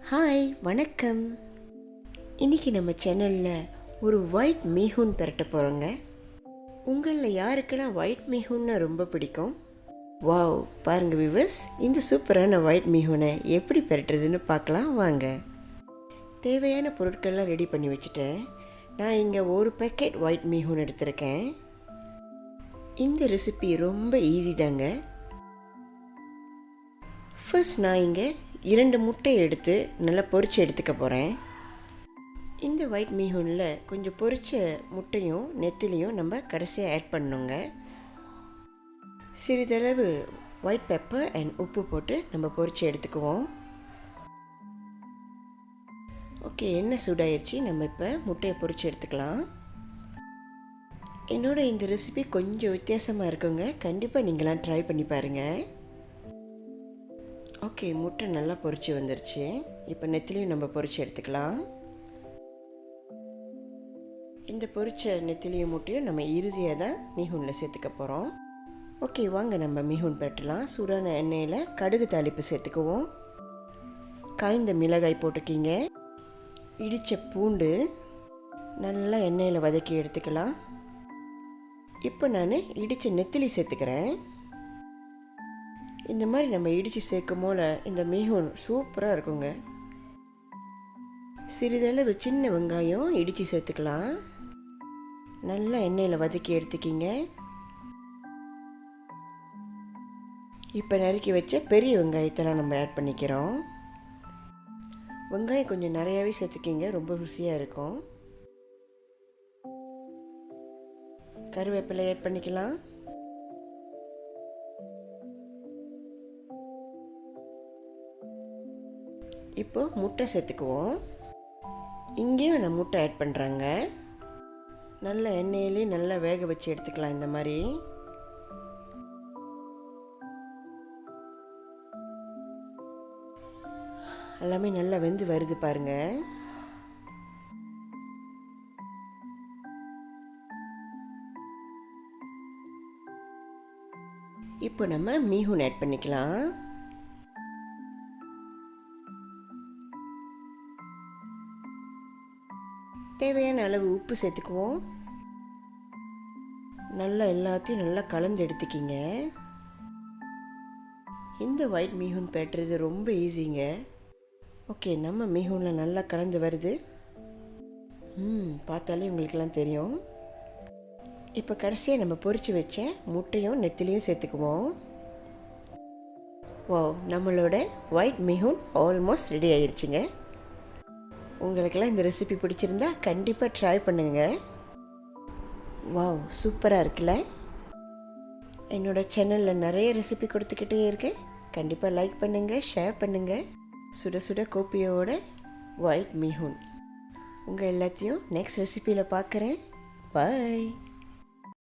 Hi வணக்கம். இன்றைக்கி நம்ம சேனலில் ஒரு ஒயிட் மீஹூன் பெரட்ட போகிறோங்க. உங்களில் யாருக்கெல்லாம் ஒயிட் மீஹூன்னா ரொம்ப பிடிக்கும்? வாவ், பாருங்கள் வியூவர்ஸ், இந்த சூப்பரான ஒயிட் மீஹூனை எப்படி பெரட்டுறதுன்னு பார்க்கலாம் வாங்க. தேவையான பொருட்கள்லாம் ரெடி பண்ணி வச்சுட்டேன். நான் இங்கே ஒரு பேக்கெட் ஒயிட் மீஹூன் எடுத்திருக்கேன். இந்த ரெசிபி ரொம்ப ஈஸி தாங்க. ஃபர்ஸ்ட் நான் இங்கே 2 முட்டையை எடுத்து நல்லா பொரித்து எடுத்துக்க போகிறேன். இந்த ஒயிட் மீஹூனில் கொஞ்சம் பொரித்த முட்டையும் நெத்திலையும் நம்ம கடைசியாக ஆட் பண்ணணுங்க. சிறிதளவு ஒயிட் பெப்பர் அண்ட் உப்பு போட்டு நம்ம பொரித்து எடுத்துக்குவோம். ஓகே, எண்ணெய் சூடாயிருச்சு. நம்ம இப்போ முட்டையை பொரித்து எடுத்துக்கலாம். என்னோட இந்த ரெசிபி கொஞ்சம் வித்தியாசமாக இருக்குங்க. கண்டிப்பாக நீங்களாம் ட்ரை பண்ணி பாருங்கள். ஓகே, முட்டை நல்லா பொரிச்சு வந்துருச்சு. இப்போ நெத்திலையும் நம்ம பொரிச்சு எடுத்துக்கலாம். இந்த பொரிச்ச நெத்திலையும் முட்டையும் நம்ம இறுதியாக தான் மீஹூனில் சேர்த்துக்க போகிறோம். ஓகே, வாங்க நம்ம மீஹூன் பெரட்டலாம். சூடான எண்ணெயில் கடுகு தாளிப்பு சேர்த்துக்குவோம். காய்ந்த மிளகாய் போட்டுக்கிங்க. இடித்த பூண்டு நல்லா எண்ணெயில் வதக்கி எடுத்துக்கலாம். இப்போ நான் இடித்த நெத்திலி சேர்த்துக்கிறேன். இந்த மாதிரி நம்ம இடித்து சேர்க்கும் போல இந்த மீஹூன் சூப்பராக இருக்குங்க. சிறிதளவு சின்ன வெங்காயம் இடித்து சேர்த்துக்கலாம். நல்லா எண்ணெயில் வதக்கி எடுத்துக்கிங்க. இப்போ நறுக்கி வச்ச பெரிய வெங்காயத்தெல்லாம் நம்ம ஆட் பண்ணிக்கிறோம். வெங்காயம் கொஞ்சம் நிறையாவே சேர்த்துக்கிங்க, ரொம்ப ருசியாக இருக்கும். கருவேப்பிலை ஆட் பண்ணிக்கலாம். இப்போ முட்டை சேர்த்துக்குவோம். இங்கேயும் நான் முட்டை ஆட் பண்ணுறேங்க. நல்லா எண்ணெயிலே நல்லா வேக வச்சு எடுத்துக்கலாம். இந்த மாதிரி எல்லாமே நல்லா வெந்து வருது பாருங்க. இப்போ நம்ம மீஹூன் ஆட் பண்ணிக்கலாம். தேவையான அளவு உப்பு சேர்த்துக்குவோம். நல்லா எல்லாத்தையும் நல்லா கலந்து எடுத்துக்கிங்க. இந்த ஒயிட் மீஹூன் பெரட்டுறது ரொம்ப ஈஸிங்க. ஓகே, நம்ம மீஹூனில் நல்லா கலந்து வருது. பார்த்தாலே உங்களுக்கெல்லாம் தெரியும். இப்போ கடைசியாக நம்ம பொரித்து வச்ச முட்டையும் நெத்திலையும் சேர்த்துக்குவோம். வாவ், நம்மளோட ஒயிட் மீஹூன் ஆல்மோஸ்ட் ரெடி ஆயிடுச்சுங்க. உங்களுக்கெல்லாம் இந்த ரெசிபி பிடிச்சிருந்தா கண்டிப்பாக ட்ரை பண்ணுங்கள். வாவ், சூப்பராக இருக்குல்ல. என்னோடய சேனலில் நிறைய ரெசிபி கொடுத்துக்கிட்டே இருக்கேன். கண்டிப்பாக லைக் பண்ணுங்கள், ஷேர் பண்ணுங்கள். சுட சுட கோப்பியோட ஒயிட் மீஹூன். உங்கள் எல்லாத்தையும் நெக்ஸ்ட் ரெசிபியில் பார்க்குறேன். பாய்.